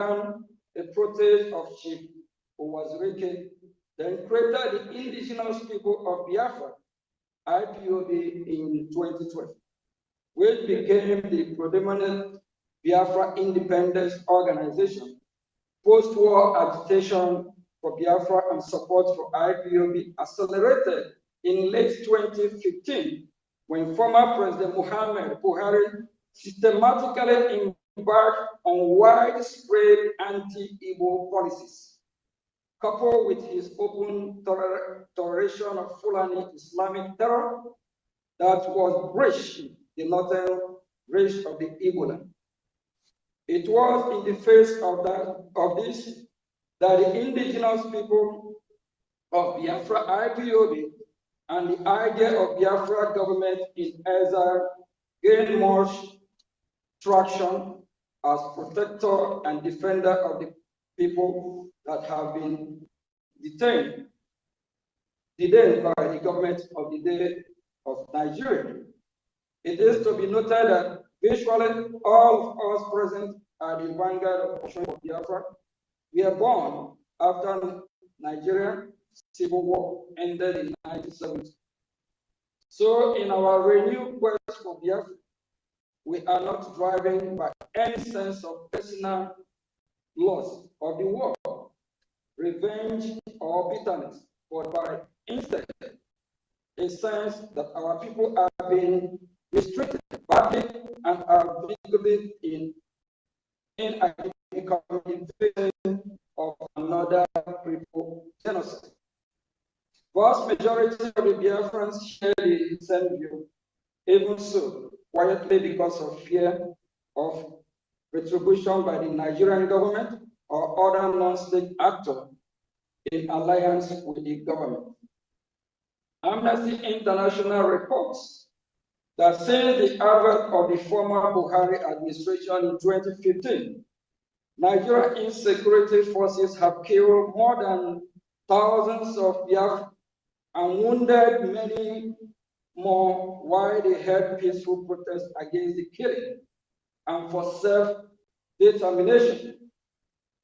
a protege of Chief Owazurike, then created the indigenous people of Biafra, IPOB, in 2012, which became the predominant Biafra independence organization. Post-war agitation for Biafra and support for IPOB accelerated in late 2015 when former President Muhammad Buhari systematically embarked on widespread anti-Igbo policies, coupled with his open toleration of Fulani Islamic terror that was breaching the northern reach of the Igbo land. It was in the face of this that the indigenous people of Biafra, IPOB, and the idea of Biafra government in exile gained much traction as protector and defender of the people that have been detained by the government of the day of Nigeria. It is to be noted that virtually all of us present at the vanguard of Biafra were born after Nigerian civil war ended in 1970. So in our renewed quest for Biafra, we are not driven by any sense of personal loss of the war, revenge, or bitterness, but by instead a sense that our people are being restricted badly and are victims in becoming victims of another people genocide. Vast majority of the Biafrans share the same view, even so, quietly because of fear of retribution by the Nigerian government or other non-state actors in alliance with the government. Amnesty International reports that since the advent of the former Buhari administration in 2015, Nigerian insecurity forces have killed more than thousands of Biafrans and wounded many more while they held peaceful protests against the killing and for self-determination.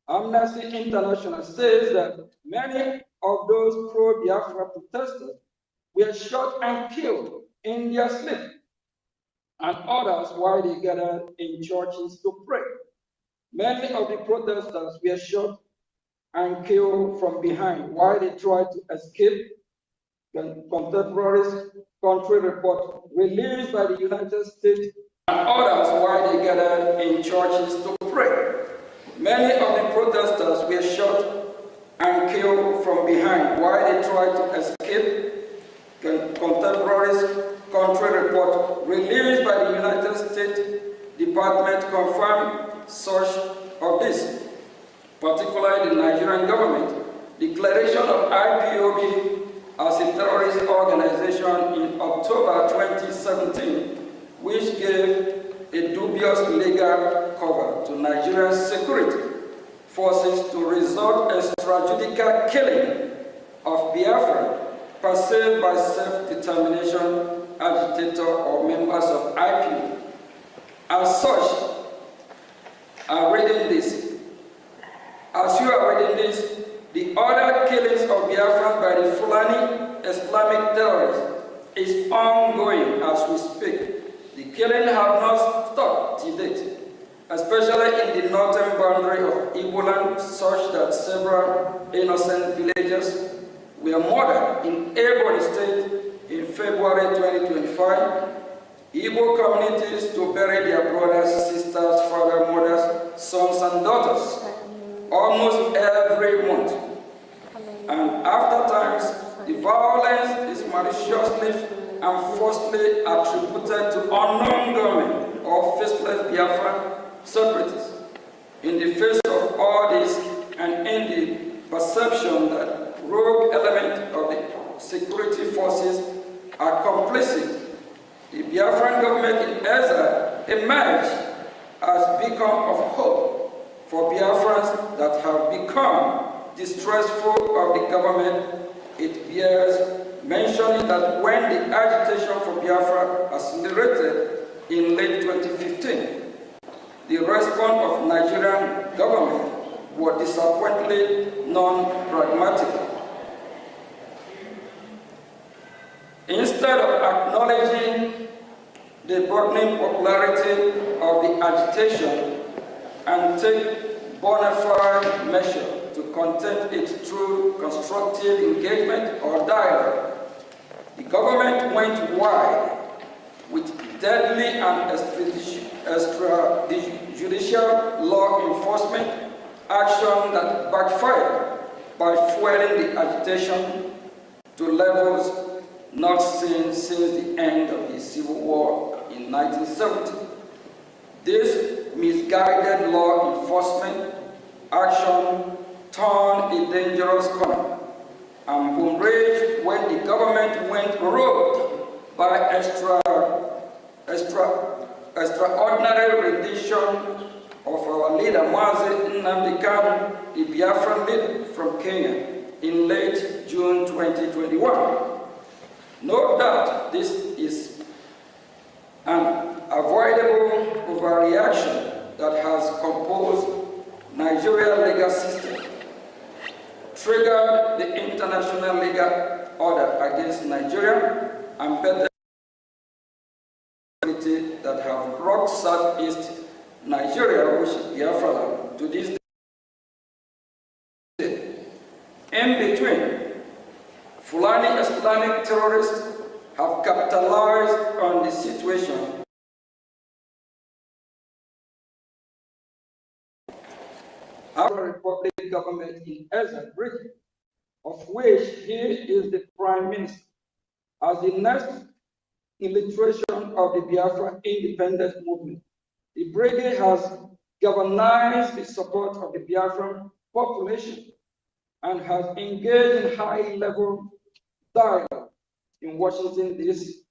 Amnesty International says that many of those pro-Biafra protesters were shot and killed in their sleep, and others while they gathered in churches to pray. Many of the protesters were shot and killed from behind while they tried to escape. The contemporary country report released by the United States and others while they gathered in churches to pray. Many of the protesters were shot and killed from behind while they tried to escape. Contemporary country report released by the United States Department confirmed such of this, particularly the Nigerian government declaration of IPOB as a terrorist organization in October 2017, which gave a dubious legal cover to Nigeria's security forces to resort extrajudicial killing of Biafra perceived by self-determination agitator or members of IPOB. As such, as you are reading this, the other killings of Biafrans by the Fulani Islamic terrorists is ongoing as we speak. The killing have not stopped to date, especially in the northern boundary of Igbo land, such that several innocent villagers were murdered in Ebonyi State in February 2025. Igbo communities to bury their brothers, sisters, fathers, mothers, sons, and daughters almost every month. And after times, the violence is maliciously and falsely attributed to unknown government or faceless Biafran separatists. In the face of all this, and in the perception that rogue elements of the security forces are complicit, the Biafran government in exile emerged as beacon of hope for Biafrans that have become distrustful of the government. It bears mentioning that when the agitation for Biafra accelerated in late 2015, the response of Nigerian government were disappointingly non-pragmatic. Instead of acknowledging the burgeoning popularity of the agitation and take bona fide measure to contain it through constructive engagement or dialogue, the government went wide with deadly and extrajudicial law enforcement action that backfired by fueling the agitation to levels not seen since the end of the Civil War in 1970. This misguided law enforcement action turned a dangerous corner and boomeranged when the government went rogue by extraordinary rendition of our leader, Mazi Nnamdi Kanu, the Biafran leader from Kenya, in late June 2021. Note that this is an avoidable overreaction that has composed Nigeria's legal system, triggered the international legal order against Nigeria, and better that have brought Southeast Nigeria, which is Biafra, to this day. In between, Fulani Islamic terrorists have capitalized on the situation. Our Republic government in Ezen region, of which he is the Prime Minister, as the next illustration of the Biafra independence movement. The brigade has galvanized the support of the Biafran population and has engaged in high-level dialogue in Washington, D.C.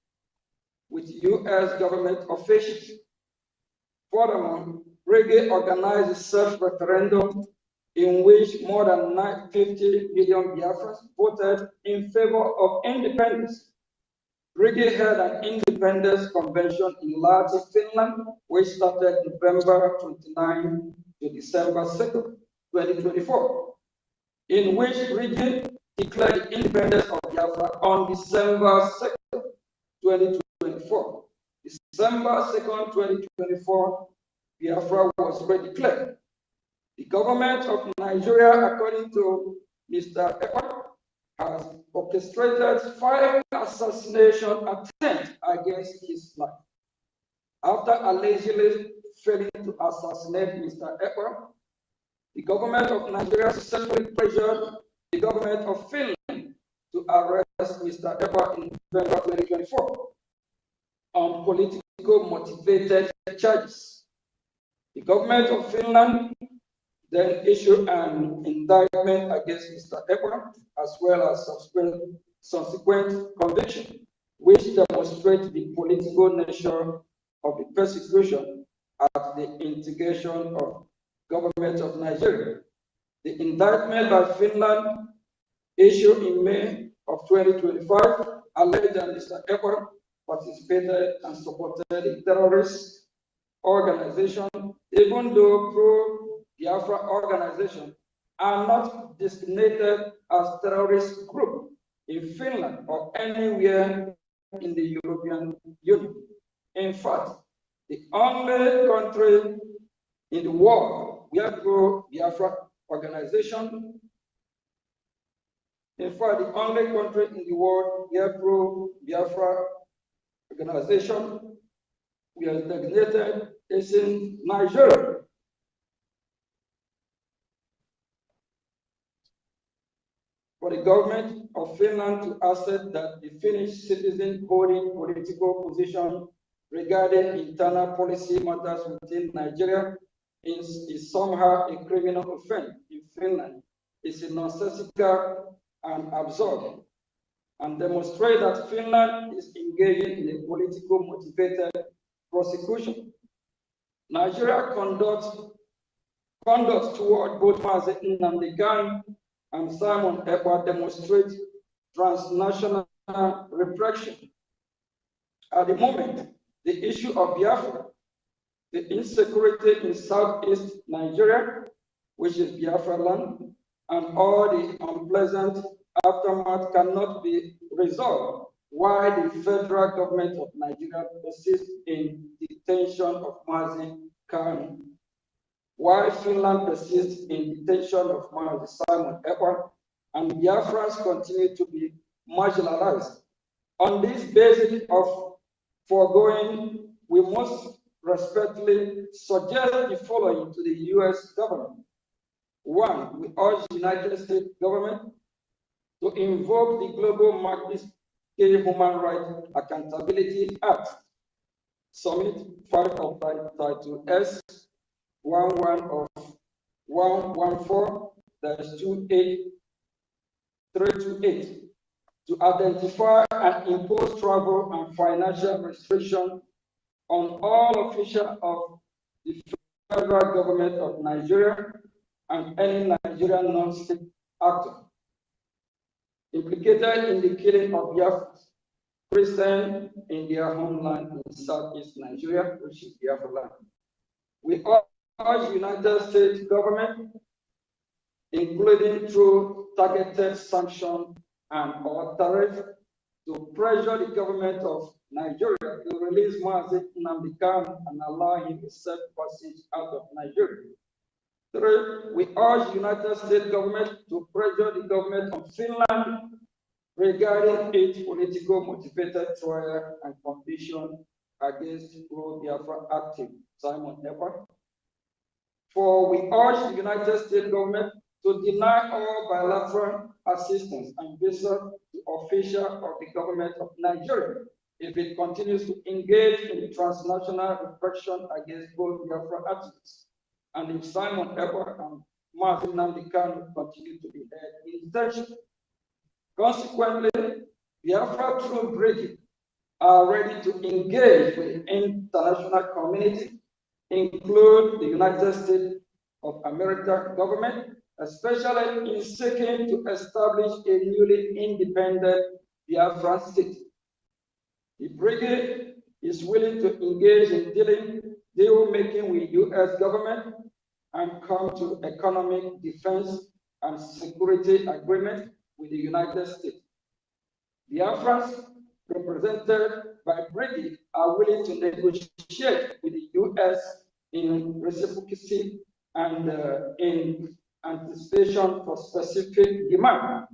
with U.S. government officials. Furthermore, brigade organized a self-referendum in which more than 50 million Biafrans voted in favor of independence. Brigade held an independence convention in Lahti, Finland, which started November 29 to December 2, 2024, in which Brigade declared independence of Biafra on December 2, 2024. December 2, 2024, Biafra was redeclared. The government of Nigeria, according to Mr. Ekpa, has orchestrated 5 assassination attempts against his life. After allegedly failing to assassinate Mr. Ekpa, the government of Nigeria successfully pressured the government of Finland to arrest Mr. Ekpa in November 2024 on political motivated charges. The government of Finland then issued an indictment against Mr. Ekpa, as well as subsequent conviction, which demonstrates the political nature of the persecution at the instigation of government of Nigeria. The indictment by Finland, issued in May of 2025, alleged that Mr. Ekpa participated and supported a terrorist organization, even though pro-Biafra organizations are not designated as terrorist group in Finland or anywhere in the European Union. In fact, the only country in the world where pro-Biafra organization, in fact, the only country in the world where pro-Biafra organization we are designated is in Nigeria. For the government of Finland to assert that the Finnish citizen holding political position regarding internal policy matters within Nigeria is somehow a criminal offense in Finland is nonsensical and absurd, and demonstrate that Finland is engaging in a political motivated prosecution. Nigeria conduct toward both Mazi Nnamdi Kanu and Simon Ekpa demonstrate transnational repression. At the moment, the issue of Biafra, the insecurity in Southeast Nigeria, which is Biafra land, and all the unpleasant aftermath cannot be resolved while the federal government of Nigeria persists in detention of Mazi Kanu, while Finland persists in detention of Mazi Simon Ekpa, and Biafrans continue to be marginalized. On this basis of foregoing, we must respectfully suggest the following to the U.S. government. One, we urge the United States government to invoke the Global Magnitsky Human Rights Accountability Act, Summit 5 of Title S 11 of 114-28328 to identify and impose travel and financial restrictions on all officials of the federal government of Nigeria and any Nigerian non-state actor implicated in the killing of Biafra Christians in their homeland in southeast Nigeria, which is Biafra land. We urge United States government, including through targeted sanctions and or tariff, to pressure the government of Nigeria to release Mazi Nnamdi Kanu and allow him a safe passage out of Nigeria. Three, we urge United States government to pressure the government of Finland regarding its political motivated trial and conviction against pro-Biafra active Simon Ekpa. For we urge the United States government to deny all bilateral assistance and visa to officials of the government of Nigeria if it continues to engage in transnational repression against both Biafra activists, and if Simon Ekpa and Mazi Nnamdi Kanu continue to be held in detention. Consequently, Biafra troop brigade are ready to engage with the international community, include the United States of America government, especially in seeking to establish a newly independent Biafran state. The brigade is willing to engage in deal making with U.S. government and come to economic defense and security agreement with the United States. Biafrans represented by brigade are willing to negotiate with the U.S. in reciprocity and in anticipation for specific demand,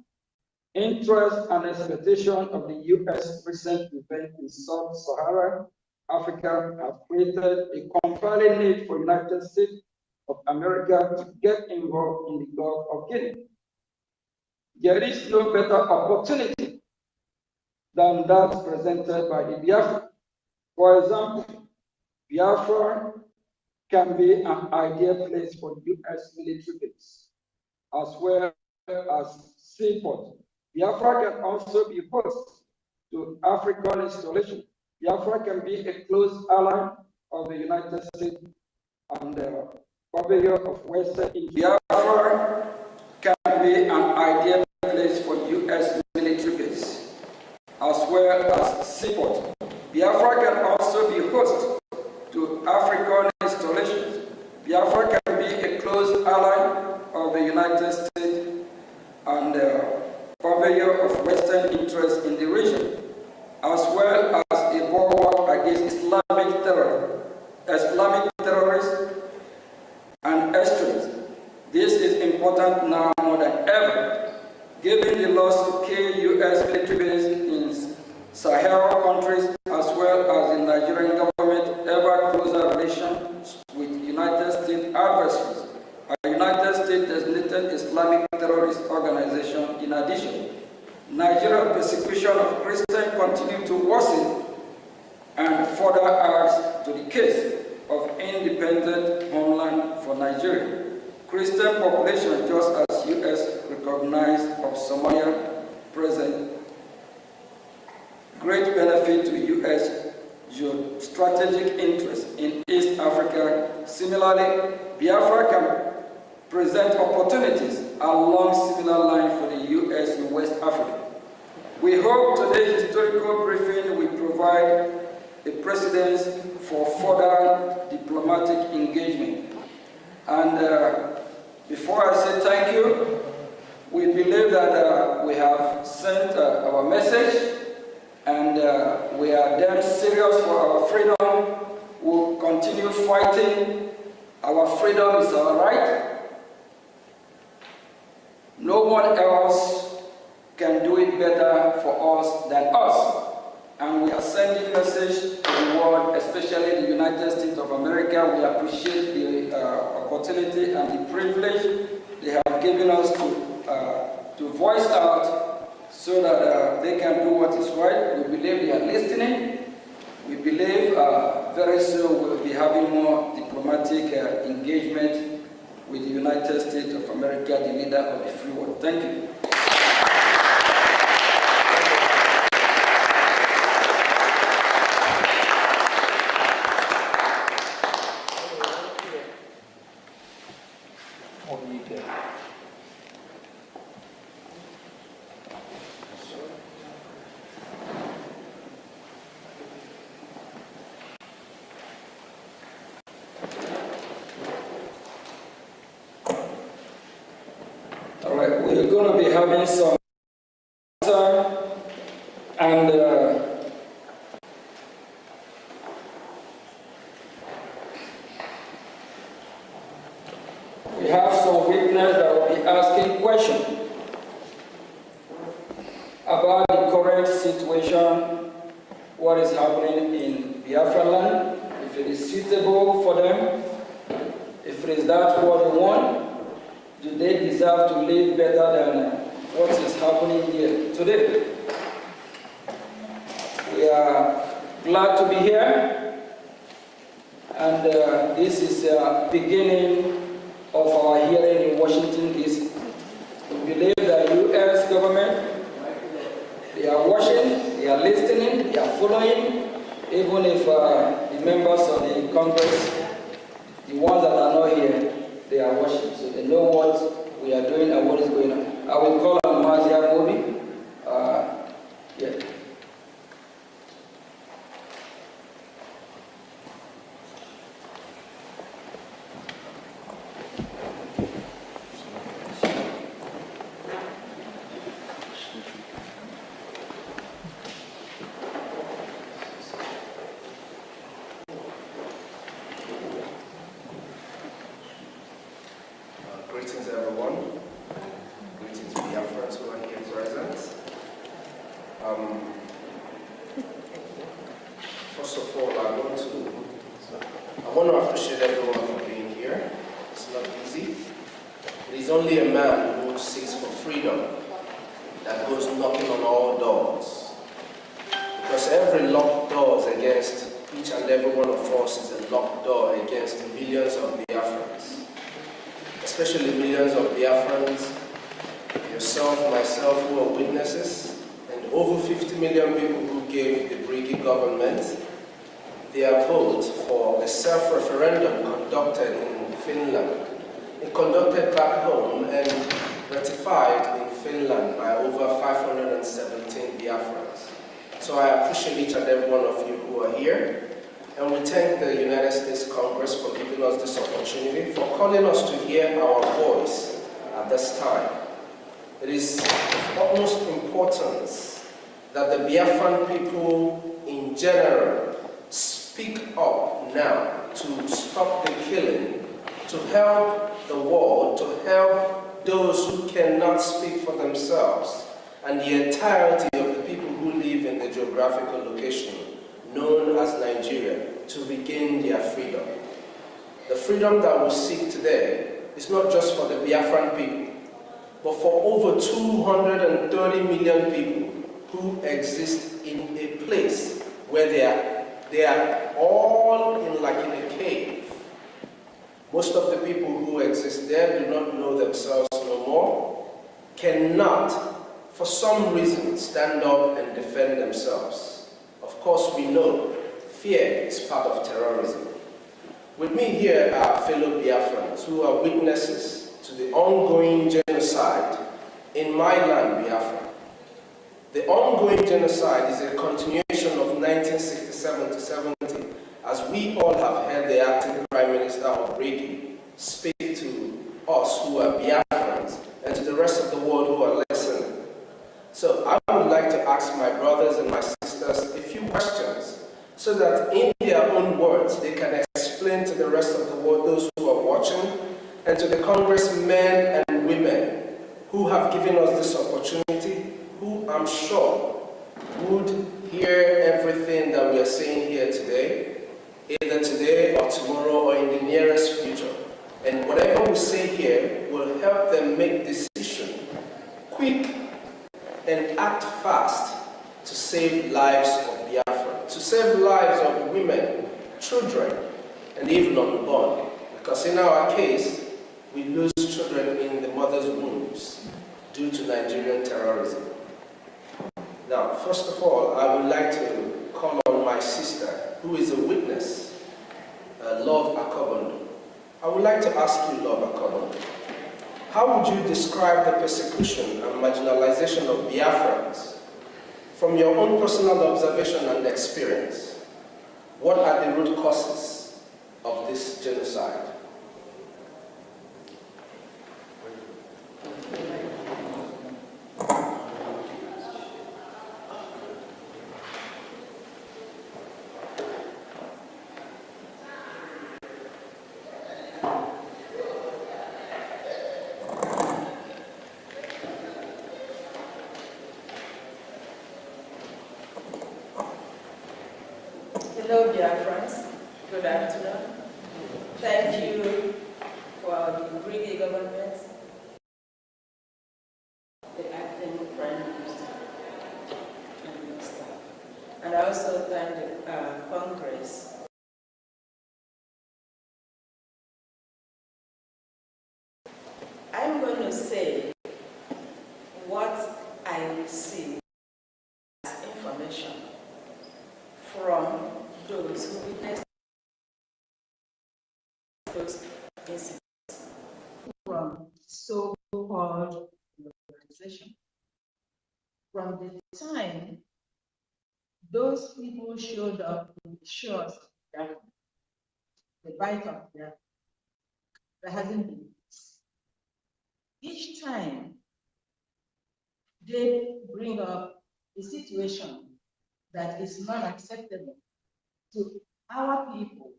interest, and expectation of the U.S. recent event in Sub-Saharan Africa have created a compelling need for United States of America to get involved in the Gulf of Guinea. There is no better opportunity than that presented by the Biafra. For example, Biafra can be an ideal place for U.S. military base, as well as seaport. Biafra can also be host to African installation. Biafra can be a close ally of the United States and the purveyor of Western India. Biafra can be an ideal place for U.S. military base, as well as seaport. Biafra can also be host to African installations. Biafra can be a close ally of the United States and the purveyor of Western interests in the region, as well as a bulwark against Islamic terrorists and extremists. This is important now more than ever, given the loss of key U.S. military bases in Sahel countries, as well as the Nigerian government ever closer relations with United States adversaries, a United States designated Islamic terrorist organization. In addition, Nigeria's persecution of Christians continues to worsen and further adds to the case of independent homeland for Nigeria. Christian population, just as U.S. recognized of Somalia, present great benefit to U.S. strategic interest in East Africa. Similarly, Biafra can present opportunities along similar lines for the U.S. in West Africa. We hope today's historical briefing will provide a precedent for further diplomatic engagement and Before I say thank you, we believe that we have sent our message, and we are damn serious for our freedom. We'll continue fighting. Our freedom is our right. No one else can do it better for us than us. And we are sending a message to the world, especially the United States of America. We appreciate the opportunity and the privilege they have given us to voice out so that they can do what is right. We believe they are listening. We believe very soon we'll be having more diplomatic engagement with the United States of America, the leader of the free world. Thank you. All right, we're going to be having some and we have some witnesses that will be asking questions about the current situation, what is happening in Biafra land, if it is suitable for them, if it is that what they want. Do they deserve to live better than what is happening here today? We are glad to be here, and this is the beginning of our hearing in Washington, D.C. We believe that the U.S. government, they are watching, they are listening, they are following, even if the members of the Congress, the ones that are not here, they are watching, so they know what we are doing and what is going on. I will call on Mazia Mobi. Yeah. Greetings, everyone. Greetings, Biafrans who are here present. First of all, I want to appreciate everyone for being here. It's not easy. It is only a man who seeks for freedom that goes knocking on all doors. Because every locked door against each and every one of us is a locked door against millions of Biafrans. Especially millions of Biafrans, yourself, myself, who are witnesses, and over 50 million people who gave the Brigi government their vote for a self-referendum conducted in Finland. It conducted back home and ratified in Finland by over 517 Biafrans. So I appreciate each and every one of you who are here. And we thank the United States Congress for giving us this opportunity, for calling us to hear our voice at this time. It is of utmost importance that the Biafran people in general speak up now to stop the killing, to help the world, to help those who cannot speak for themselves, and the entirety of the people who live in the geographical location known as Nigeria, to regain their freedom. The freedom that we seek today is not just for the Biafran people, but for over 230 million people who exist in a place where they are all in a cave. Most of the people who exist there do not know themselves no more, cannot, for some reason, stand up and defend themselves. Of course, we know fear is part of terrorism. With me here are fellow Biafrans who are witnesses to the ongoing genocide in my land, Biafra. The ongoing genocide is a continuation of 1967 to 70, as we all have heard the acting Prime Minister of Brigi speak to us who are rest of the world who are listening. So I would like to ask my brothers and my sisters a few questions so that in their own words they can explain to the rest of the world, those who are watching, and to the congressmen and women who have given us this opportunity, who I'm sure would hear everything that we are saying here today, either today or tomorrow or in the nearest future. And whatever we say here will help them make decisions quick and act fast to save lives of Biafra, to save lives of women, children, and even unborn. Because in our case, we lose children in the mother's wombs due to Nigerian terrorism. Now, first of all, I would like to call on my sister, who is a witness, Love Akobondo. I would like to ask you, Love Akobondo, how would you describe the persecution and marginalization of Biafrans from your own personal observation and experience? What are the root causes of this genocide? Hello, Biafrans. Good afternoon. Thank you for the Brigade government, the acting Prime Minister, and the staff. And I also thank the Congress. I'm going to say what I receive as information from those who witnessed those incidents from so-called organization. From the time those people showed up in the shores of Biafra, the bite of Biafra, there hasn't been peace. Each time they bring up a situation that is not acceptable to our people,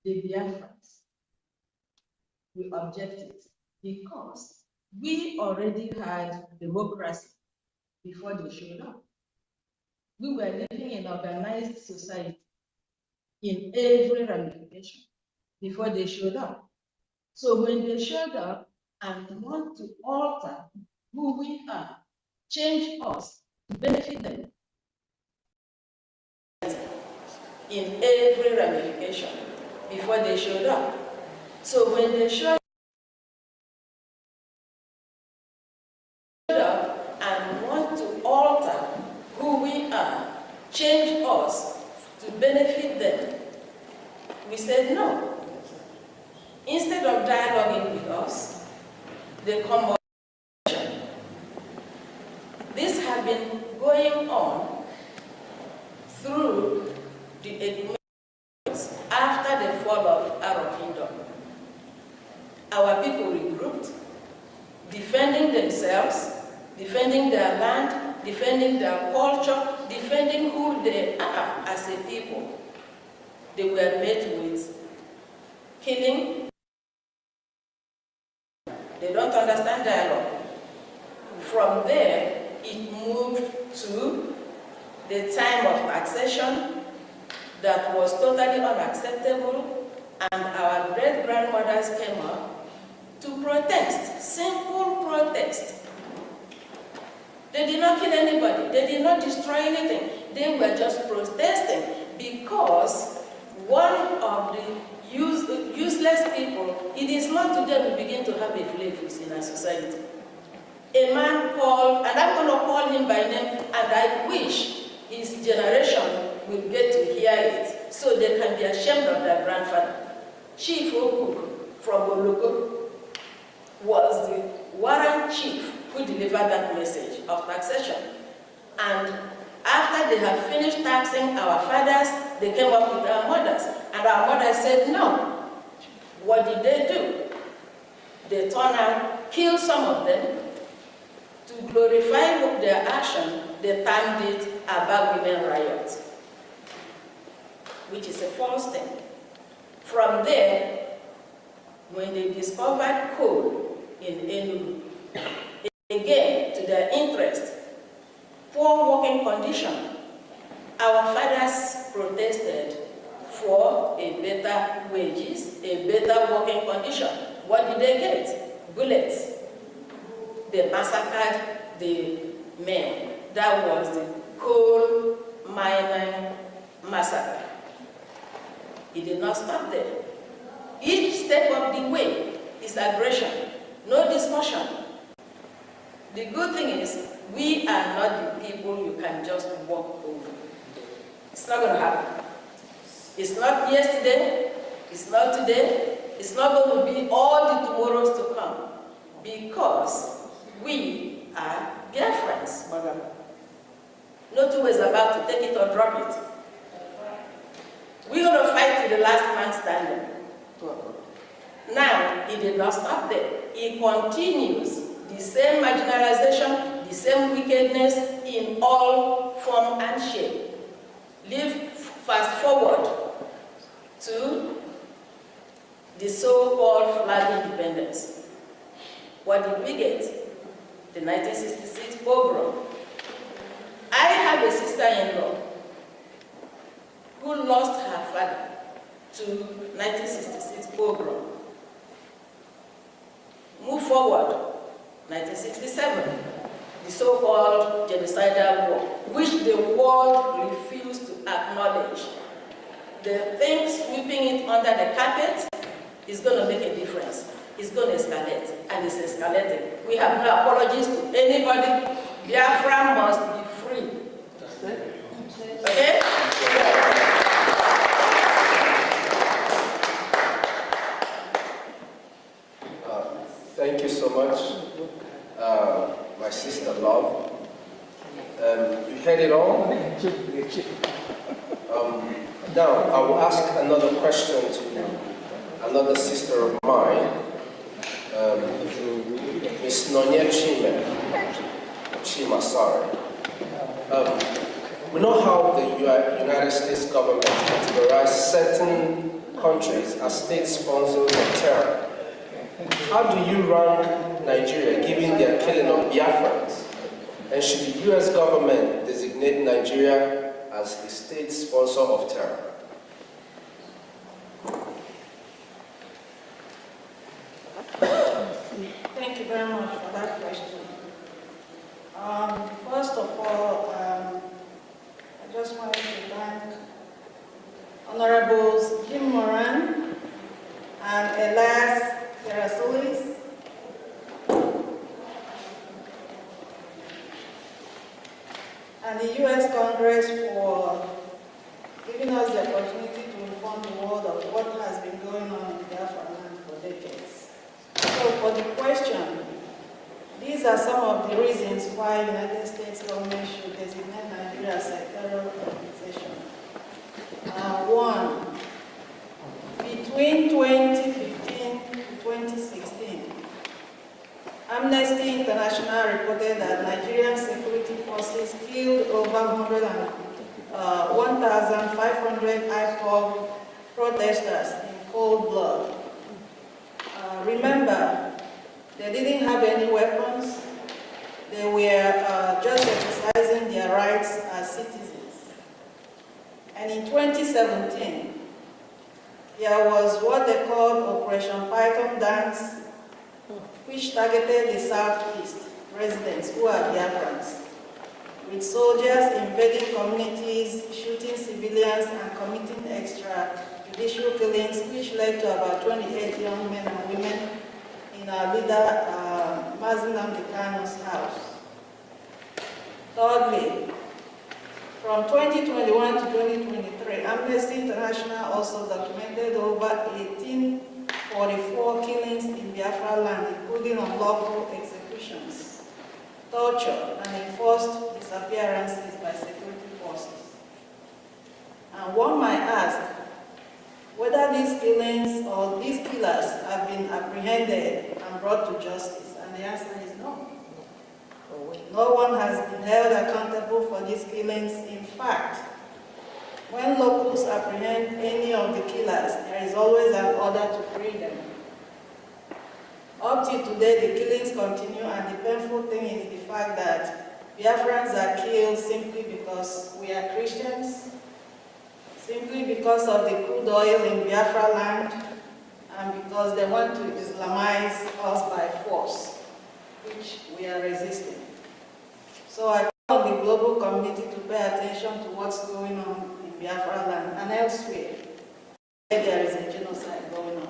the Biafrans, we object it because we already had democracy before they showed up. We were living in organized society in every ramification before they showed up. So when they showed up and want to alter who we are, change us to benefit them in every ramification before they showed up. So when they showed up and want to alter who we are, change us to benefit them, we said no. Instead of dialoguing with us, they come up. This had been going on through the administrations after the fall of Arab Kingdom. Our people regrouped, defending themselves, defending their land, defending their culture, defending who they are as a people. They were met with killing. They don't understand dialogue. From there, it moved to the time of taxation that was totally unacceptable, and our great-grandmothers came up to protest, simple protest. They did not kill anybody, they did not destroy anything, they were just protesting because one of the useless people, it is not today we begin to have a flavors in our society. A man called, and I'm going to call him by name, and I wish his generation will get to hear it so they can be ashamed of their grandfather. Chief Okuk from Oloko was the warrant chief who delivered that message of taxation. And after they had finished taxing our fathers, they came up with our mothers. And our mothers said no. What did they do? They turned out, killed some of them, To glorify their action, they termed it Aba Women Riot, which is a false thing. From there, when they discovered coal in Enugu, again, to their interest, poor working condition, our fathers protested for a better wages, a better working condition. What did they get? Bullets. They massacred the men. That was the coal mining massacre. It did not stop there. Each step of the way is aggression, no discussion. The good thing is, we are not the people you can just walk over. It's not going to happen. It's not yesterday, it's not today, it's not going to be all the tomorrows to come, because we are Biafrans, madam. No two ways about to take it or drop it. We're going to fight to the last man standing. Now, it did not stop there. It continues. The same marginalization, the same wickedness in all form and shape. Fast forward to the so-called flag independence. What did we get? The 1966 pogrom. I have a sister-in-law who lost her father to 1966 pogrom. Move forward, 1967, the so-called genocidal war, which the world refused to acknowledge. The thing sweeping it under the carpet is going to make a difference. It's going to escalate, and it's escalating. We have no apologies to anybody. Biafra must be free. Okay? Thank you so much, my sister Love. You heard it all? Now, I will ask another question to another sister of mine, Ms. Nonye Chima, sorry. We know how the United States government categorized certain countries as state sponsors of terror. How do you rank Nigeria given their killing of Biafrans? And should the US government designate Nigeria as a state sponsor of terror? Thank you very much for that question. First of all, I just wanted to thank Honorables Jim Moran and Elias Terasulis and the U.S. Congress for giving us the opportunity to inform the world of what has been going on in Biafra land for decades. So for the question, these are some of the reasons why the United States government should designate Nigeria as a terror organization. One, between 2015 to 2016, Amnesty International reported that Nigerian security forces killed over 1,500 IPOB protesters in cold blood. Remember, they didn't have any weapons. They were just exercising their rights as citizens. And in 2017, there was what they called Operation Python Dance, which targeted the Southeast residents who are Biafrans, with soldiers invading communities, shooting civilians, and committing extrajudicial killings, which led to about 28 young men and women in our leader, Mazi Nnamdi Kanu's house. Thirdly, from 2021 to 2023, Amnesty International also documented over 1,844 killings in Biafra land, including unlawful executions, torture, and enforced disappearances by security forces. And one might ask whether these killings or these killers have been apprehended and brought to justice, and the answer is no. No one has been held accountable for these killings. In fact, when locals apprehend any of the killers, there is always an order to free them. Up till today, the killings continue, and the painful thing is the fact that Biafrans are killed simply because we are Christians, simply because of the crude oil in Biafra land, and because they want to Islamize us by force, which we are resisting. So I call on the global community to pay attention to what's going on in Biafra land and elsewhere where there is a genocide going on.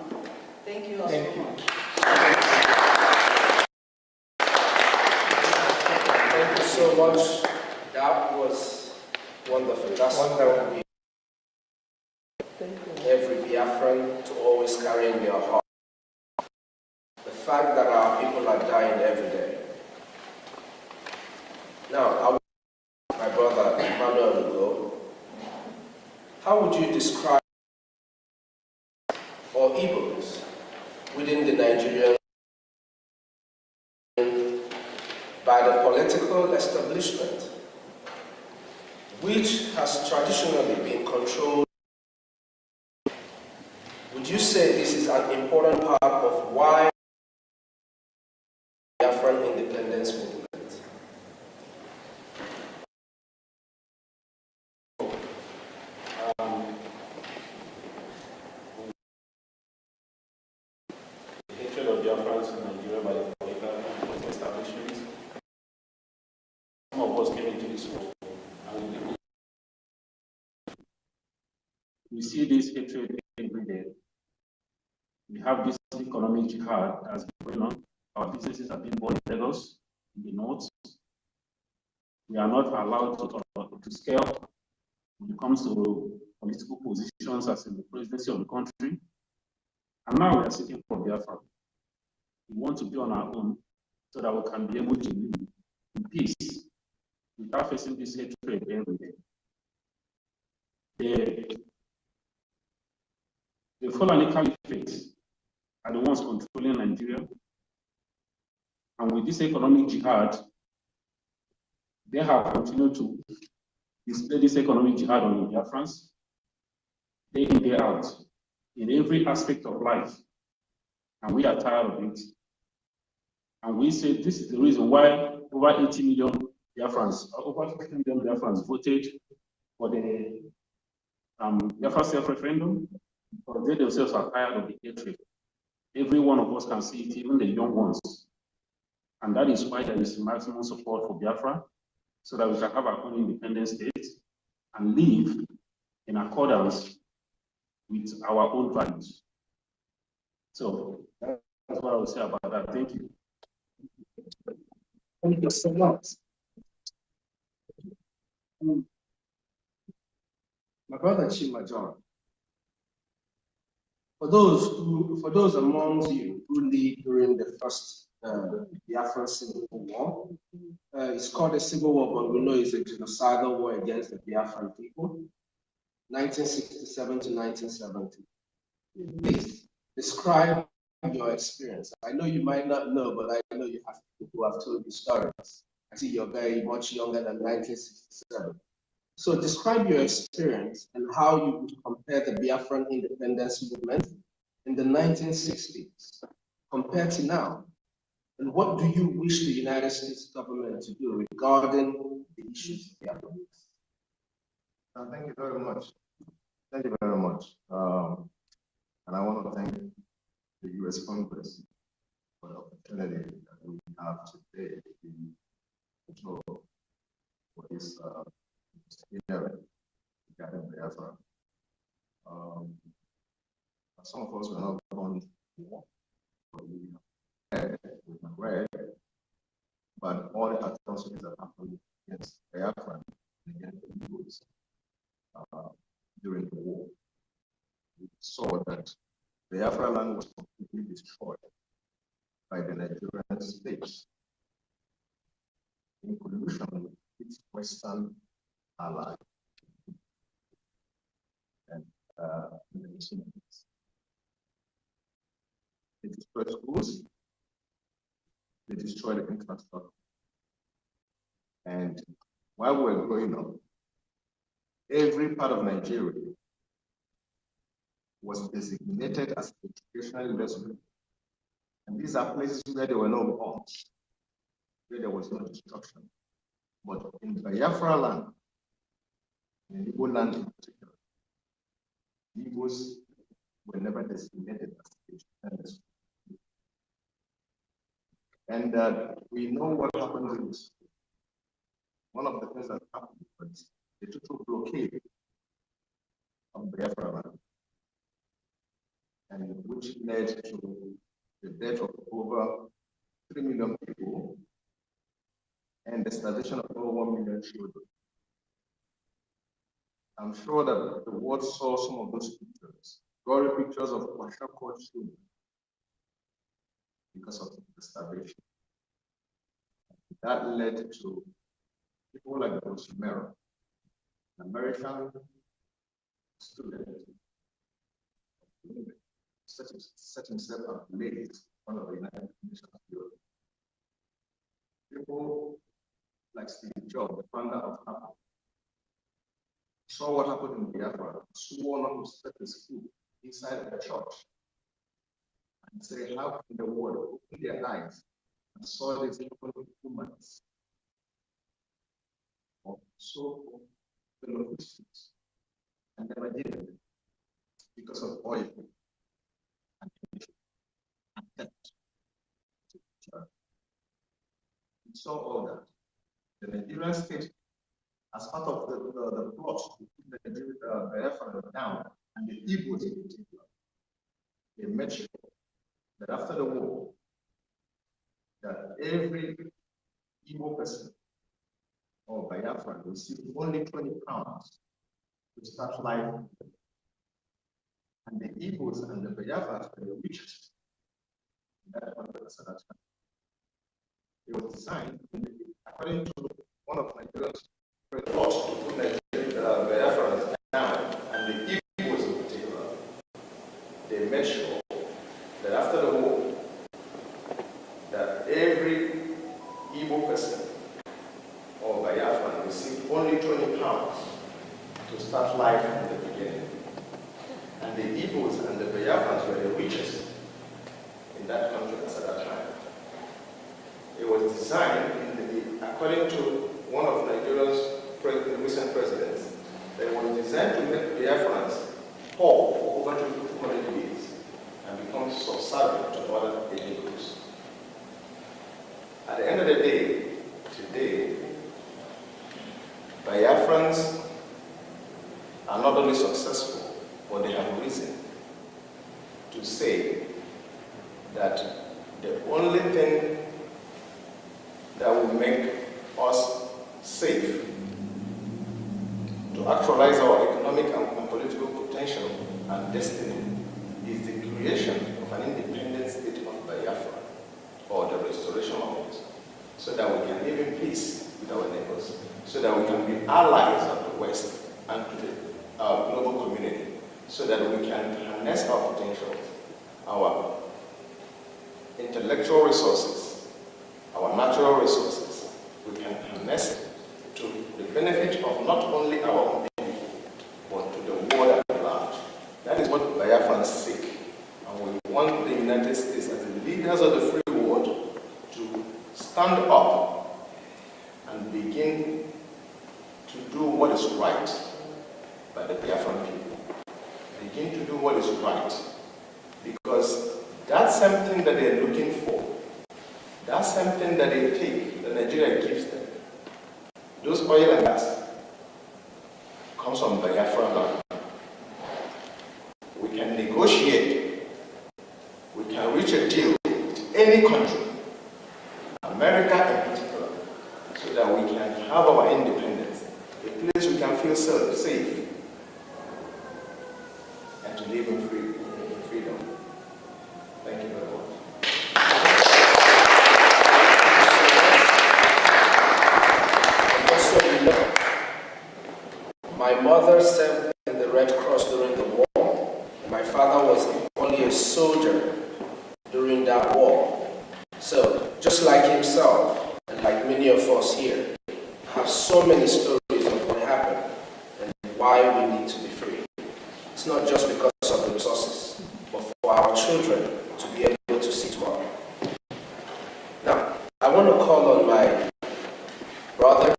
Thank you all so much. Thank you so much. That was wonderful. That's wonderful. Every Biafran to always carry in their heart the fact that our people are dying every day. Now, I want my brother Emmanuel to go. How would you describe or Igbos within the Nigerian by the political establishment, which has traditionally been controlled? Would you say this is an important part of why the Biafran independence movement? The hatred of Biafrans in Nigeria by the political establishment. Some of us came into this world and we see this hatred every day. We have this economic jihad that's going on. Our businesses have been born in Lagos, in the north. We are not allowed to scale when it comes to political positions as in the presidency of the country. And now we are seeking for Biafra. We want to be on our own so that we can be able to live in peace without facing this hatred every day. The Fulani Caliphate are the ones controlling Nigeria. And with this economic jihad, they have continued to display this economic jihad on the Biafrans, day in, day out, in every aspect of life. And we are tired of it. And we say this is the reason why over 80 million Biafrans, over 50 million Biafrans voted for the Biafra self-referendum, because they themselves are tired of the hatred. Every one of us can see it, even the young ones. And that is why there is maximum support for Biafra, so that we can have our own independent state and live in accordance with our own values. So that's what I would say about that. Thank you. Thank you so much. My brother Chima John, for those amongst you who lived during the first Biafran Civil War, it's called a civil war, but we know it's a genocidal war against the Biafran people, 1967 to 1970. Please describe your experience. I know you might not know, but I know you have people who have told you stories. I see you're very much younger than 1967. So describe your experience and how you would compare the Biafran independence movement in the 1960s compared to now. And what do you wish the United States government to do regarding the issues of Biafra? Thank you very much. Thank you very much. And I want to thank the U.S. Congress for the opportunity that we have today to control for this hearing regarding Biafra. Some of us were not born in war, but we have read about all the atrocities that happened against Biafra and against the Igbos during the war. We saw that Biafra land was completely destroyed by the Nigerian states in collusion with its Western ally. And they destroyed schools, they destroyed the infrastructure, And while we were growing up, every part of Nigeria was designated as educational investment. And these are places where there were no bombs, where there was no destruction. But in Biafra land, in Igbo land in particular, Igbos were never designated as educational investment. And we know what happened in this. One of the things that happened was the total blockade of Biafra land, and which led to the death of over 3 million people and the starvation of over 1 million children. I'm sure that the world saw some of those pictures, gory pictures of Kwashako children because of the starvation. That led to people like Bruce Merrill, an American student, set himself up late one of the United Nations Bureau. People like Steve Jobs, the founder of Apple, saw what happened in Biafra, swore not to set his foot inside the church and say, how can the world open their eyes and saw these humans of so fellow Christians and never did it because of oil and theft. We saw all that. The Nigerian state, as part of the plot to put the Biafra down, and the Igbos in particular, they made sure that after the war, that every Igbo person or Biafra received only 20 pounds to start life. And the Igbos and the Biafras were the richest in that context at that time. It was designed, according to one of Nigeria's plots to put Biafra down, and the Igbos in particular, they made sure that after the war, that every Igbo person or Biafra received only 20 pounds to start life from the beginning. And the Igbos and the Biafrans were the richest in that country at that time. It was designed, according to one of Nigeria's recent presidents, that it was designed to make Biafrans poor for over 200 years and become subservient to other ethnic groups. At the end of the day, today, Biafrans are not only successful, but they have reason to say that the only thing that will make us safe to actualize our economic and political potential and destiny is the creation of an independent state of Biafra, or the restoration of it, so that we can live in peace with our neighbors, so that we can be allies of the West and to our global community, so that we can harness our potential, our intellectual resources, our natural resources. We can harness it to the benefit of not only our own people, but to the world at large. That is what Biafrans seek. And we want the United States, as the leaders of the free world, to stand up and begin to do what is right by the Biafran people. Begin to do what is right. Because that's something that they're looking for. That's something that they take, that Nigeria gives them. Those oil and gas comes from Biafra land. We can negotiate. We can reach a deal with any country, America in particular, so that we can have our independence, a place we can feel safe, and to live in freedom. Thank you very much. Just so you know, my mother served in the Red Cross during the war. My father was only a soldier during that war. So, just like himself, and like many of us here, so many stories of what happened and why we need to be free. It's not just because of the resources, but for our children to be able to see tomorrow. Now, I want to call on my brother,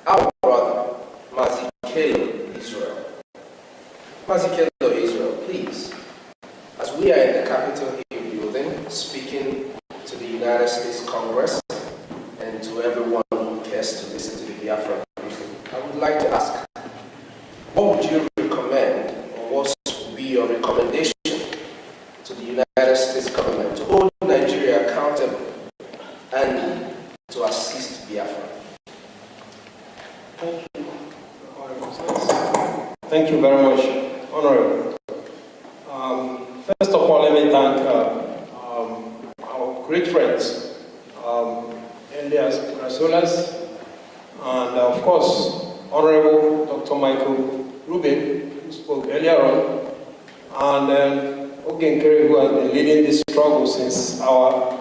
our brother, Mazikelo Israel. Mazikelo Israel, please, as we are in the Capitol Hill building, speaking to the United States Congress and to everyone who cares to listen to the Biafra people, I would like to ask, what would you recommend, or what would be your recommendation to the United States government to hold Nigeria accountable and to assist Biafra? Thank you. Thank you very much, Honorable. First of all, let me thank our great friends, Elias Rasolas, and of course, Honorable Dr. Michael Rubin, who spoke earlier on, and Ogen Kerry, who has been leading this struggle since our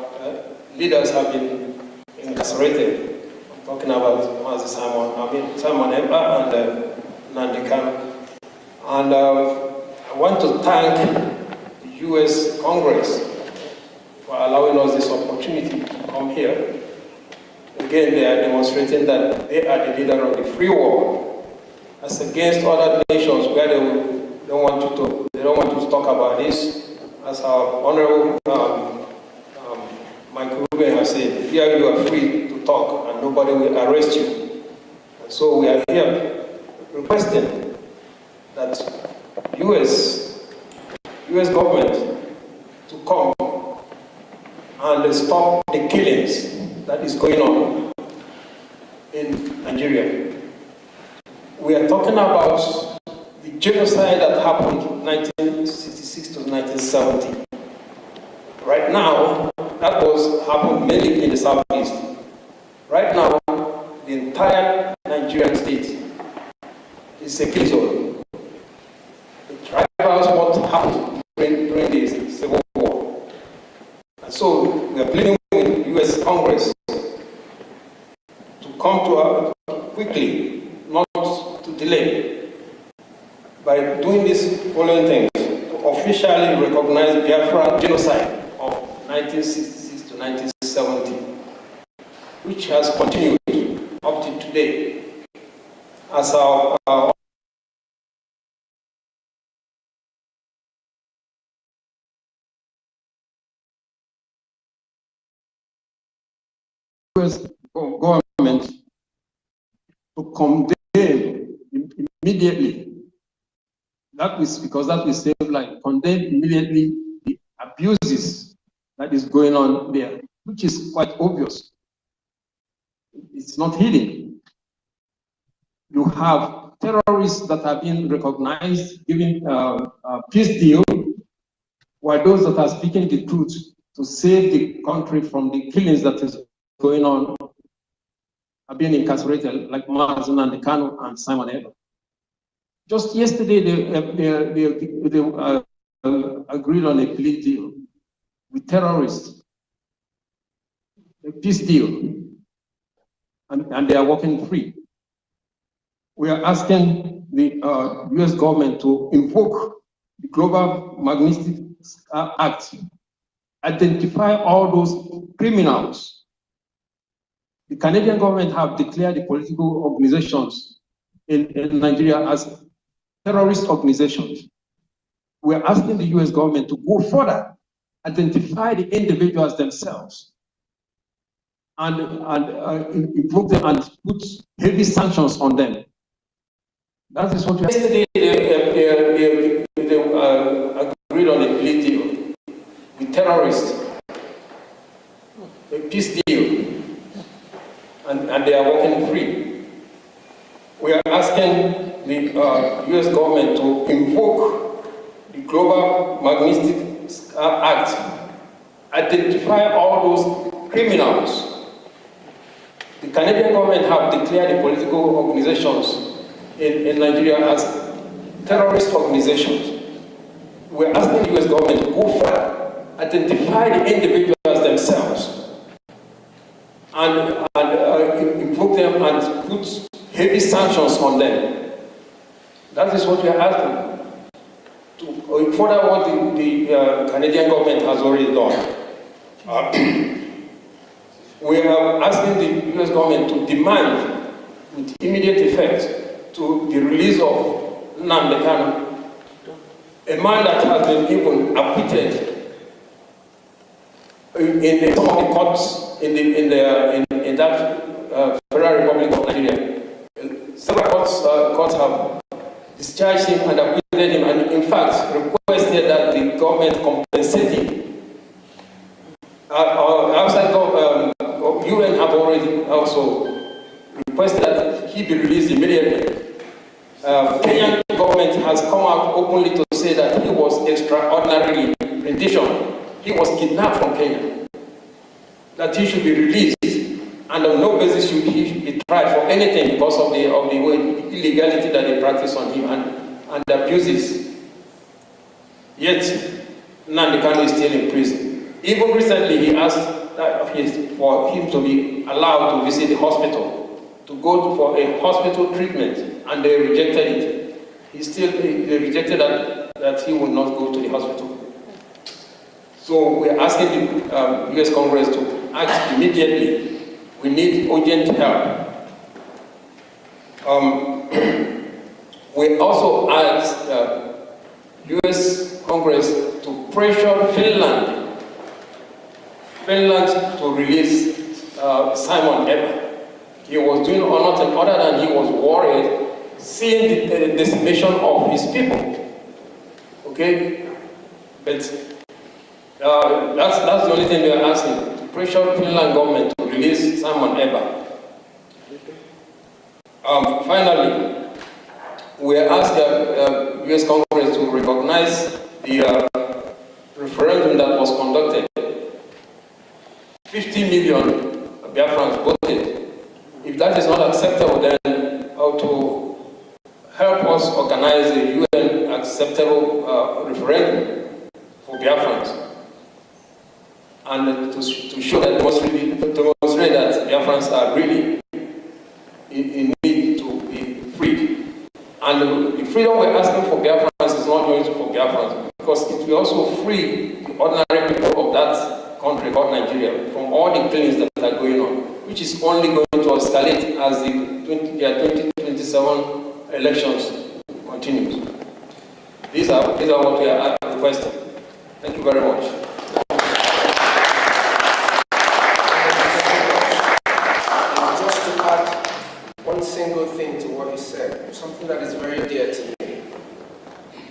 leaders have been incarcerated. I'm talking about Simon Epa and Nandi Kanu. And I want to thank the U.S. Congress for allowing us this opportunity to come here. Again, they are demonstrating that they are the leader of the free world, as against other nations where they don't want to talk about this. As our Honorable Michael Rubin has said, here you are free to talk and nobody will arrest you. And so we are here requesting that U.S. government to come and stop the killings that is going on in Nigeria. We are talking about the genocide that happened from 1966 to 1970. Right now, that happened mainly in the southeast. Right now, the entire Nigerian state is a kill zone. It rivals what happened during the Civil War. And so we are pleading with the U.S. Congress to come to us quickly, not to delay, by doing these following things: to officially recognize Biafra genocide of 1966 to 1970, which has continued up to today, as our US government to condemn immediately. That is because that will save life. Condemn immediately the abuses that is going on there, which is quite obvious. It's not hidden. You have terrorists that have been recognized, given a peace deal, while those that are speaking the truth to save the country from the killings that is going on have been incarcerated, like Mazen and Kanu and Simon Eber. Just yesterday, they agreed on a plea deal with terrorists, a peace deal, and they are walking free. We are asking the US government to invoke the Global Magnitsky Act, identify all those criminals. The Canadian government have declared the political organizations in Nigeria as terrorist organizations. We're asking the US government to go further, identify the individuals themselves, and invoke them and put heavy sanctions on them. That is what we yesterday they agreed on a plea deal with terrorists, a peace deal, and they are walking free. We are asking the US government to invoke the Global Magnitsky Act, identify all those criminals. The Canadian government have declared the political organizations in Nigeria as terrorist organizations. We're asking the US government to go further, identify the individuals themselves, and invoke them and put heavy sanctions on them. That is what we are asking. To further what the Canadian government has already done. We are asking the US government to demand with immediate effect to the release of Nnamdi Kanu, a man that has been even acquitted in some of the courts in that Federal Republic of Nigeria. Several courts have discharged him and acquitted him, and in fact requested that the government compensate him. Outside UN have already also requested that he be released immediately. Kenyan government has come out openly to say that he was extraordinarily rendition. He was kidnapped from Kenya. That he should be released, and on no basis should he be tried for anything because of the illegality that they practice on him and the abuses. Yet Nnamdi Kanu is still in prison. Even recently, he asked for him to be allowed to visit the hospital, to go for a hospital treatment, and they rejected it. They rejected that he would not go to the hospital. So we're asking the US Congress to act immediately. We need urgent help. We also ask US Congress to pressure Finland to release Simon Eber. He was doing nothing other than he was worried seeing the decimation of his people. Okay? But that's the only thing we are asking, to pressure Finland government to release Simon Eber. Finally, we are asking the US Congress to recognize the referendum that was conducted. 50 million Biafrans voted. If that is not acceptable, then how to help us organize a UN acceptable referendum for Biafrans, and to show that demonstrate that Biafrans are really in need to be freed. And the freedom we're asking for Biafrans is not going to for Biafrans, because it will also free the ordinary people of that country called Nigeria from all the killings that are going on, which is only going to escalate as the 2027 elections continues. These are what we are requesting. Thank you very much. Just to add one single thing to what he said, something that is very dear to me.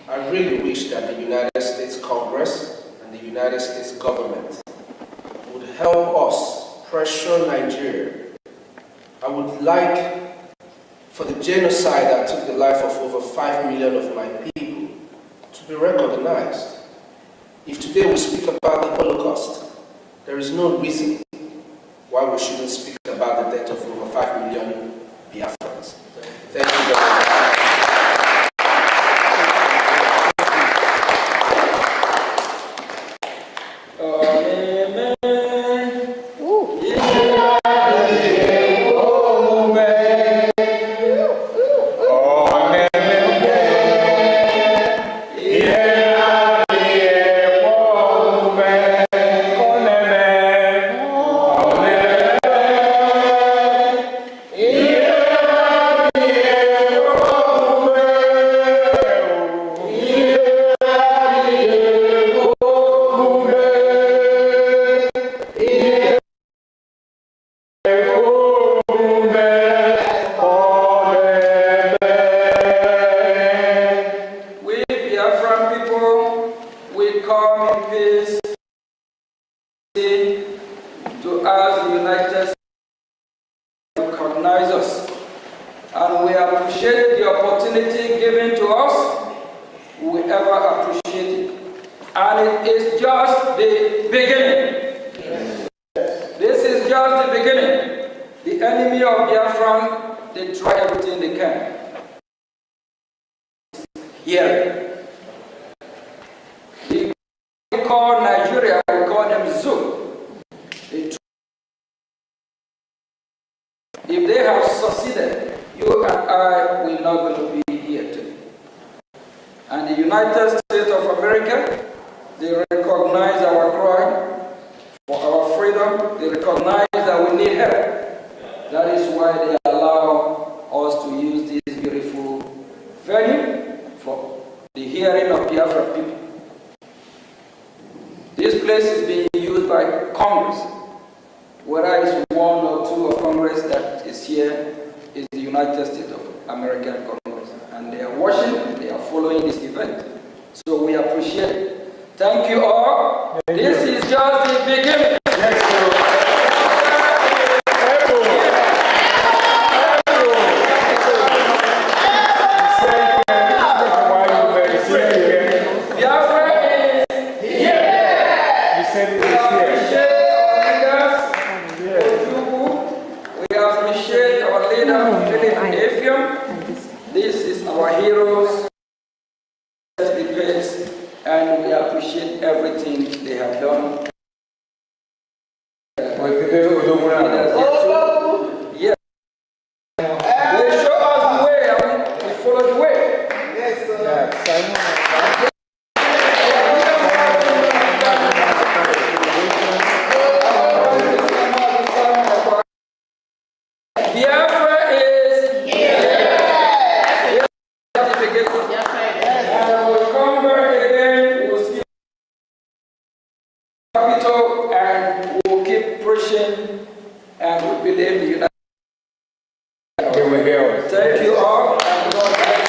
I really wish that the United States Congress and the United States government would help us pressure Nigeria. I would like for the genocide that took the life of over 5 million of my people to be recognized. If today we speak about the Holocaust, there is no reason why we shouldn't speak about the death of over 5 million Biafrans. Thank you very much. If they have succeeded, you and I will not going to be here today. And the United States of America, they recognize our cry for our freedom. They recognize that we need help. That is why they allow us to use this beautiful venue for the hearing of Biafra people. This place is being used by Congress. Whether it's one or two of Congress that is here, is the United States of America Congress. And they are watching, they are following this event. So we appreciate it. Thank you all. This is just the beginning. This is our heroes, and we appreciate everything they have done. Yeah. They show us the way, and we follow the way. Yes, sir. Biafra is here. And we'll come back again, we'll see capital, and we'll keep pushing, and we believe the United States. Thank you all, and God bless.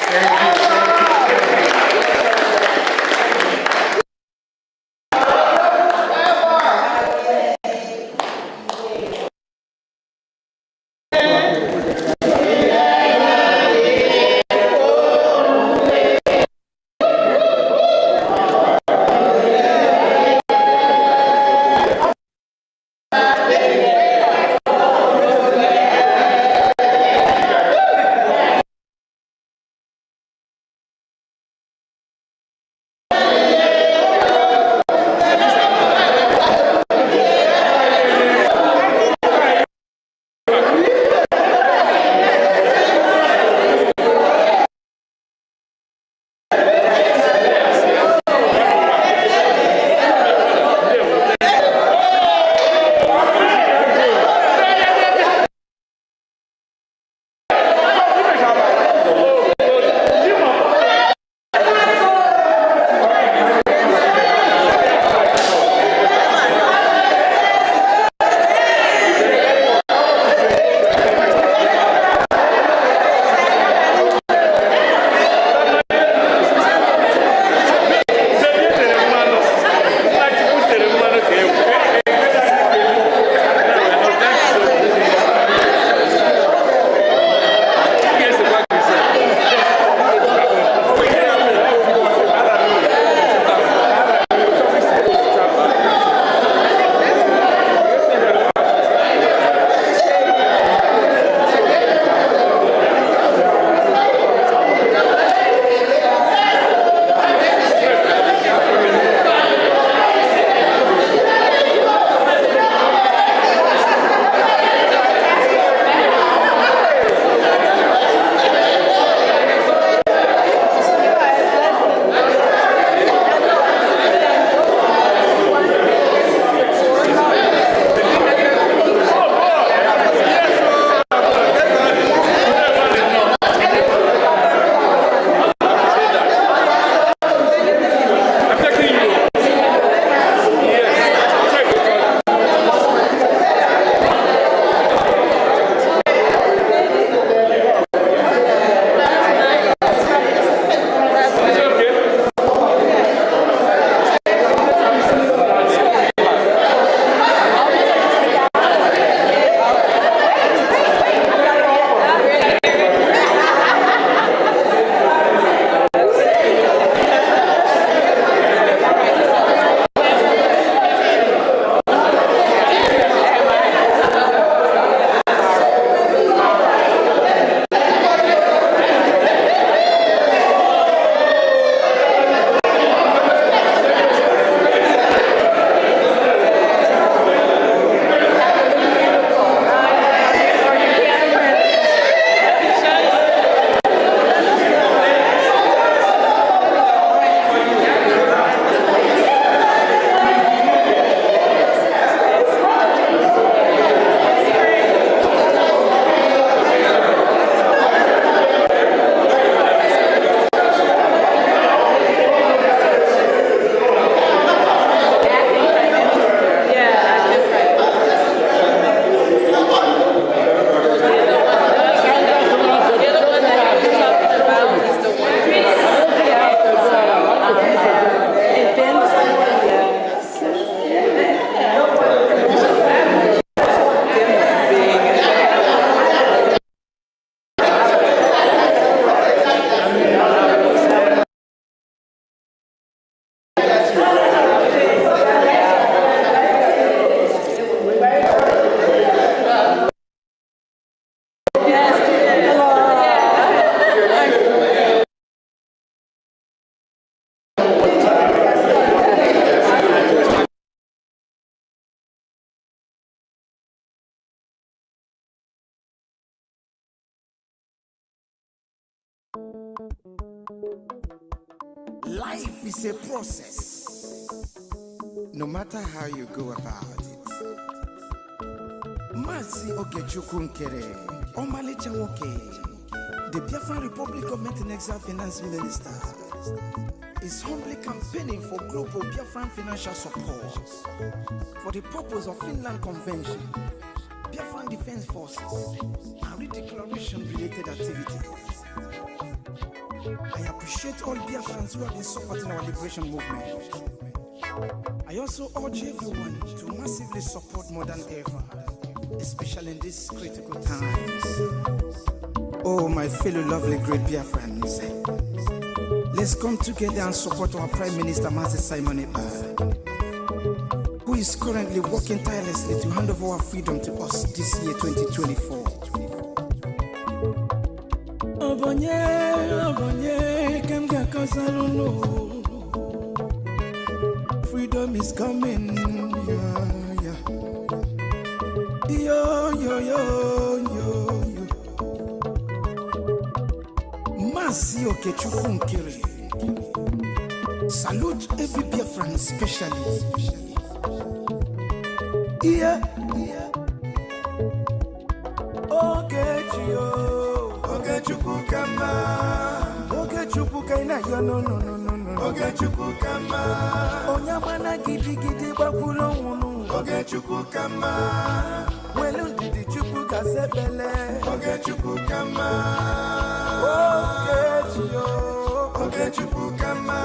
Thank you. Life is a process, no matter how you go about it. Masi Ogechukwu Nkere, Omalicha Nwoke, the Biafra Republic Government and Exile Finance Minister, is humbly campaigning for global Biafran financial support for the purpose of Finland Convention, Biafran Defense Forces, and redeclaration-related activities. I appreciate all Biafrans who have been supporting our liberation movement. I also urge everyone to massively support more than ever, especially in these critical times. Oh, my fellow lovely great Biafrans, let's come together and support our Prime Minister, Mazi Simon Ekpa, who is currently working tirelessly to hand over our freedom to us this year, 2024. Freedom is coming, yeah, yeah. Yo, yo, yo, yo, yo. Masi Ogechukwu Nkere. Salute every Biafran, especially. Yeah, yeah. Ogechukwu kama. Ogechukwu kaina yo no no no no no. Ogechukwu kama. Onyamana gidi gidi bakulo munu. Ogechukwu kama. Welu gidi chukwu kasebele. Ogechukwu kama. Ogechukwu kama.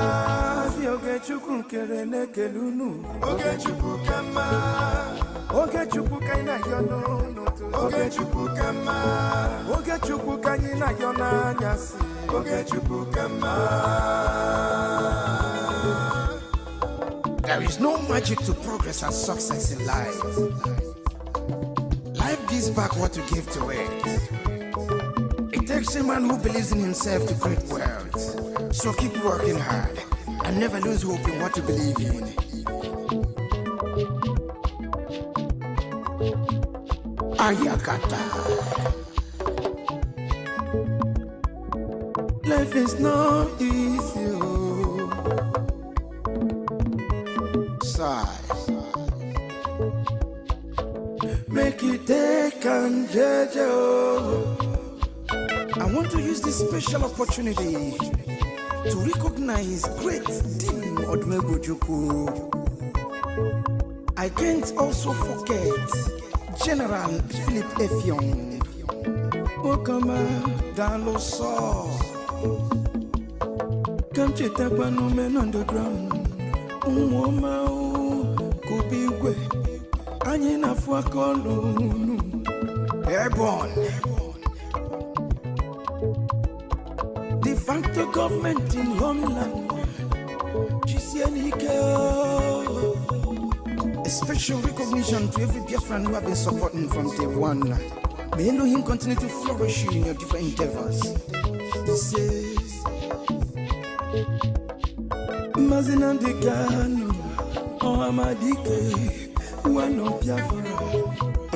Si Ogechukwu Nkere nekelunu. Ogechukwu kama. Ogechukwu kaina yo no no. Ogechukwu kama. Ogechukwu kaina yo na nyasi. Ogechukwu kama. There is no magic to progress and success in life. Life gives back what you give to it. It takes a man who believes in himself to create wealth. So keep working hard and never lose hope in what you believe in. Ayakata. Life is not easy. Sigh. Make it take and judge. I want to use this special opportunity to recognize great Dim Odumegwu. I can't also forget General Philip Effiong. Okama Daloso. Come cheta pano men underground. Umoma kubigwe. Anyina fuakolunu. Airborne. De facto government in homeland. A special recognition to every Biafran who have been supporting from day one. May Elohim continue to flourish you in your different endeavors. He says, Mazina de Gano, Ohamadike, one of Biafra.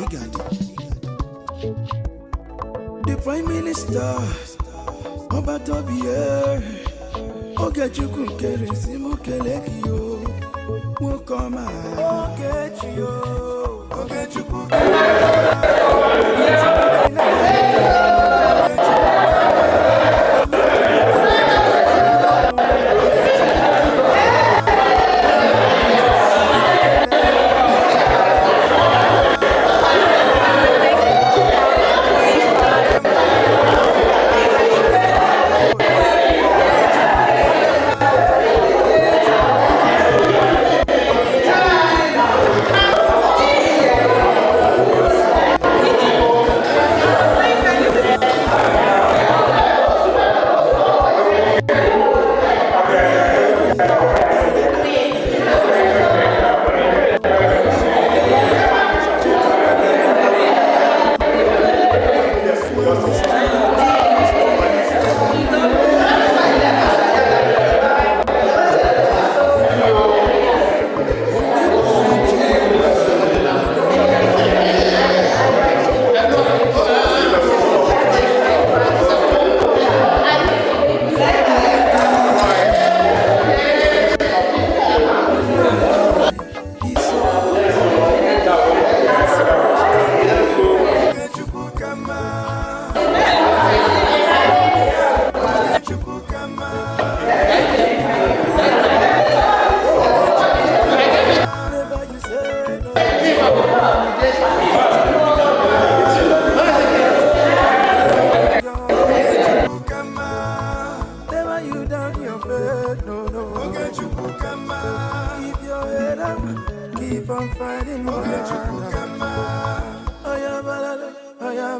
Egadi. The Prime Minister, Obatobie, Ogechukwu Nkere Simukelekio, Wokoma, Ogechio, Ogechukwu A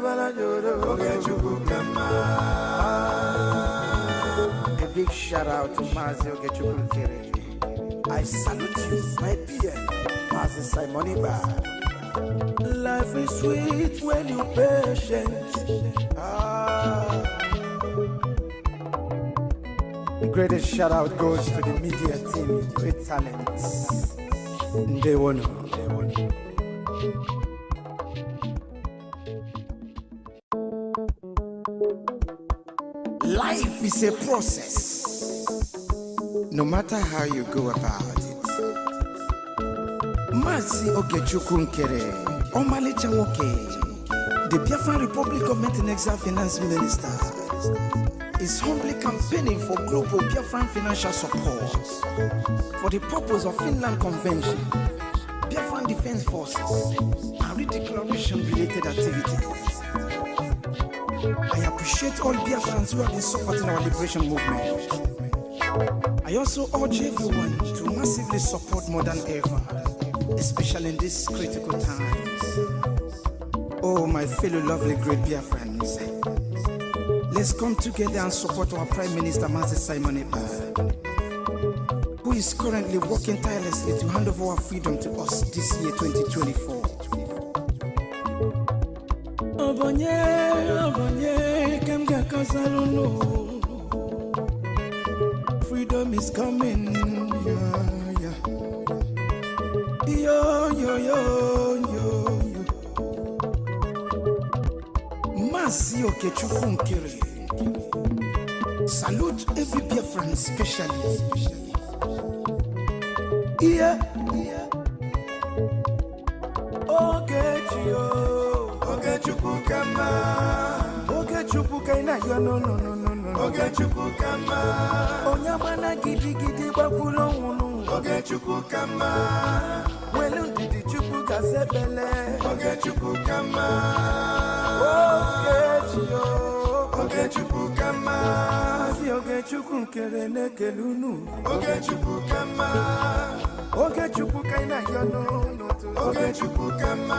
big shout out to Mazi Ogechukwu. I salute you, my PM, Mazi Simon Bad. Life is sweet when you're patient. The greatest shout out goes to the media team, great talents. They won. Life is a process. No matter how you go about it. Mazi Ogechukwu Nkere, Omalicha Nwoke, the Biafra Republic Government and Exile Finance Minister, is humbly campaigning for global Biafran financial support for the purpose of Finland Convention, Biafran Defense Forces, and redeclaration-related activities. I appreciate all Biafrans who have been supporting our liberation movement. I also urge everyone to massively support modern era, especially in these critical times. Oh, my fellow lovely great Biafrans, let's come together and support our Prime Minister, Mazi Simon Bad, who is currently working tirelessly to hand over our freedom to us this year, 2024. Freedom is coming, yeah, yeah. Yo, yo, yo, yo, yo. Mazi Ogechukwu Nkere. Salute every Biafran, especially. Yeah, yeah. Ogechukwu kama. Ogechukwu kaina yo no no no no no. Ogechukwu kama. Onyamana gidi gidi bakulo wunu. Ogechukwu kama. Welu didi chukwu gazebele. Ogechukwu kama. Ogechukwu kama. Mazi Ogechukwu Nkere nekelunu. Ogechukwu kama. Ogechukwu kaina yo no no to. Ogechukwu kama.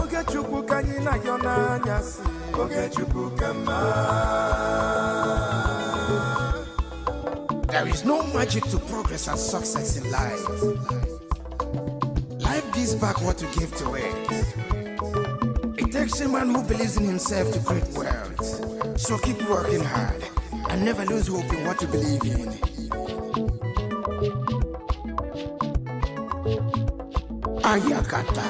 Ogechukwu kaina yo na nyasi. Ogechukwu kama. There is no magic to progress and success in life. Life gives back what you give to it. It takes a man who believes in himself to create wealth. So keep working hard and never lose hope in what you believe in. Ayakata.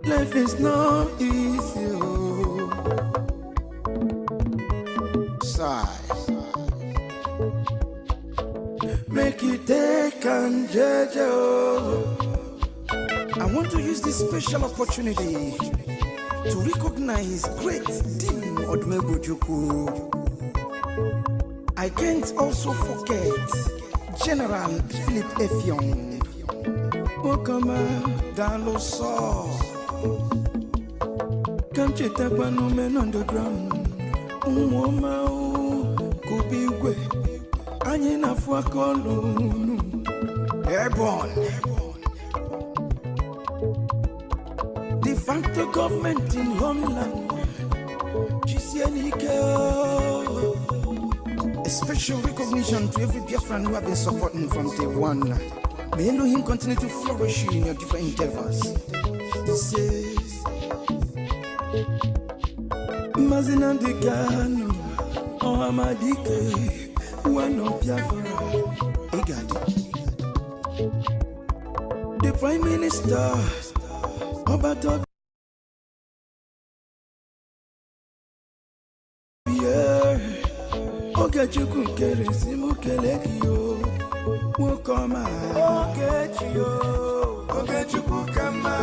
Life is not easy. Sigh. Make it take and judge. I want to use this special opportunity to recognize great Dim Odumegwu. I can't also forget General Philip Effiong. Okama Daloso. Come check up on men underground. Umoma Kubigwe. Anyina Fuakolu. Airborne. De facto government in homeland. A special recognition to every Biafran who have been supporting from day one. May Elohim continue to flourish you in your different endeavors. This is Mazina Degano, Ohamadike, one of Biafra, Egadi. The Prime Minister, Obato. Ogechukwu Nkere simukelekio Wokoma Ogechukwu kama